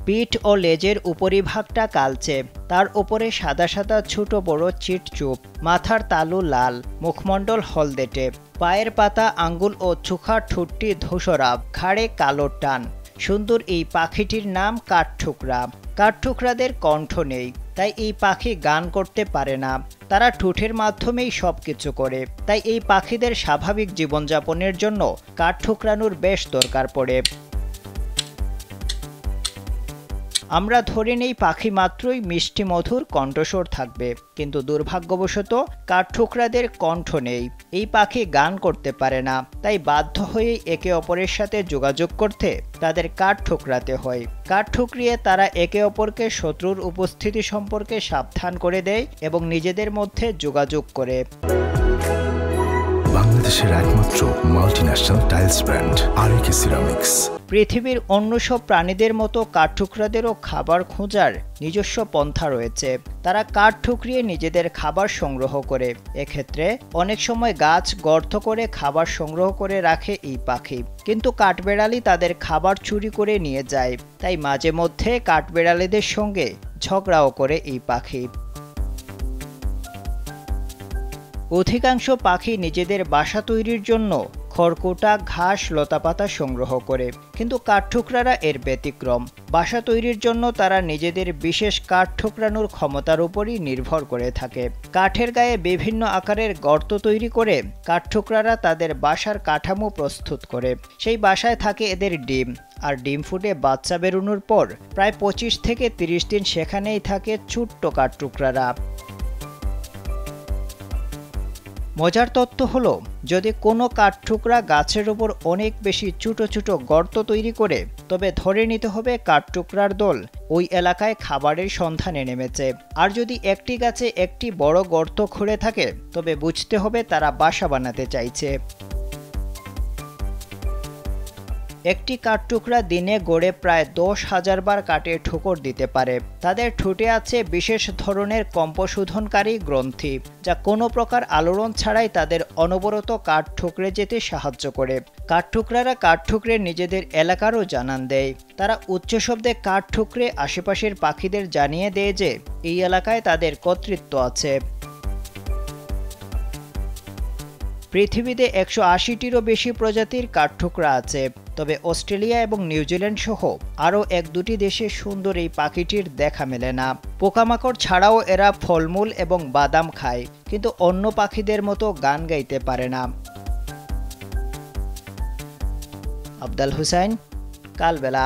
পিঠ ও লেজের উপরিভাগটা কালচে, তার উপরে সাদা সাদা ছোট বড় চিট চুপ, মাথার তালু লাল, মুখমণ্ডল হলদেটে, পায়ের পাতা আঙ্গুল ও চোখা ঠোঁটটি ধূসরাভ, ঘাড়ে কালো টান। সুন্দর এই পাখিটির নাম কাঠঠোকরা। কাঠঠোকরাদের কণ্ঠ নেই, তাই এই পাখি গান করতে পারে না। তারা ঠোঁটের মাধ্যমেই সবকিছু করে, তাই এই পাখিদের স্বাভাবিক জীবনযাপনের জন্য কাঠ ঠোকরানোর বেশ দরকার পড়ে। আমরা ধরে নেই পাখি মাত্রই মিষ্টি মধুর কণ্ঠস্বর থাকবে, কিন্তু দুর্ভাগ্যবশত কাঠঠোকরাদের কণ্ঠ নেই। এই পাখি গান করতে পারে না, তাই বাধ্য হয়েই একে অপরের সাথে যোগাযোগ করতে তাদের কাঠ ঠোকরাতে হয়। কাঠ ঠুকরিয়ে তারা একে অপরকে শত্রুর উপস্থিতি সম্পর্কে সাবধান করে দেয় এবং নিজেদের মধ্যে যোগাযোগ করে। বাংলাদেশের একমাত্র মাল্টিন্যাশনাল টাইলস ব্র্যান্ড আরএকে সিরামিক্স। পৃথিবীর অন্য সব প্রাণীদের মতো কাঠঠোকরাদেরও খাবার খোঁজার নিজস্ব পন্থা রয়েছে। তারা কাঠ ঠুকরিয়ে নিজেদের খাবার সংগ্রহ করে। এক্ষেত্রে অনেক সময় গাছ গর্ত করে খাবার সংগ্রহ করে রাখে এই পাখি, কিন্তু কাঠবেড়ালি তাদের খাবার চুরি করে নিয়ে যায়। তাই মাঝে মধ্যে কাঠবেড়ালিদের সঙ্গে ঝগড়াও করে এই পাখি। অধিকাংশ পাখি নিজেদের বাসা তৈরির জন্য খড়কুটা, ঘাস, লতাপাতা সংগ্রহ করে, কিন্তু কাঠঠোকরারা এর ব্যতিক্রম। বাসা তৈরির জন্য তারা নিজেদের বিশেষ কাঠ ঠোকরানোর ক্ষমতার উপরই নির্ভর করে থাকে। কাঠের গায়ে বিভিন্ন আকারের গর্ত তৈরি করে কাঠঠোকরারা তাদের বাসার কাঠামো প্রস্তুত করে। সেই বাসায় থাকে এদের ডিম, আর ডিম ফুটে বাচ্চা বেরোনোর পর প্রায় 25 থেকে 30 দিন সেখানেই থাকে ছোট্ট কাঠঠোকরারা। মজার তথ্য হলো, যদি কোনো কাঠঠোকরা গাছের ওপর অনেক বেশি ছোট ছোট গর্ত তৈরি করে, তবে ধরে নিতে হবে কাঠঠোকরার দল ওই এলাকায় খাবারের সন্ধানে নেমেছে। আর যদি একটি গাছে একটি বড় গর্ত খুঁড়ে থাকে, তবে বুঝতে হবে তারা বাসা বানাতে চাইছে। একটি কাঠঠোকরা দিনে গড়ে প্রায় 10,000 বার কাঠে ঠোকর দিতে পারে। তাদের ঠোঁটে আছে বিশেষ ধরনের কম্পশোধনকারী গ্রন্থি, যা কোনো প্রকার আলোড়ন ছাড়াই তাদের অনবরত কাঠ ঠুকরে যেতে সাহায্য করে। কাঠঠোকরারা কাঠ ঠুকরে নিজেদের এলাকারও জানান দেয়। তারা উচ্চ শব্দে কাঠ ঠুকরে আশেপাশের পাখিদের জানিয়ে দেয় যে এই এলাকায় তাদের কর্তৃত্ব আছে। পৃথিবীতে 180টিরও বেশি প্রজাতির কাঠঠোকরা আছে, তবে অস্ট্রেলিয়া এবং নিউজিল্যান্ড সহ আরও 1-2টি দেশে সুন্দর এই পাখিটির দেখা মেলে না। পোকামাকড় ছাড়াও এরা ফলমূল এবং বাদাম খায়, কিন্তু অন্য পাখিদের মতো গান গাইতে পারে না। আফজাল হোসেন, কালবেলা।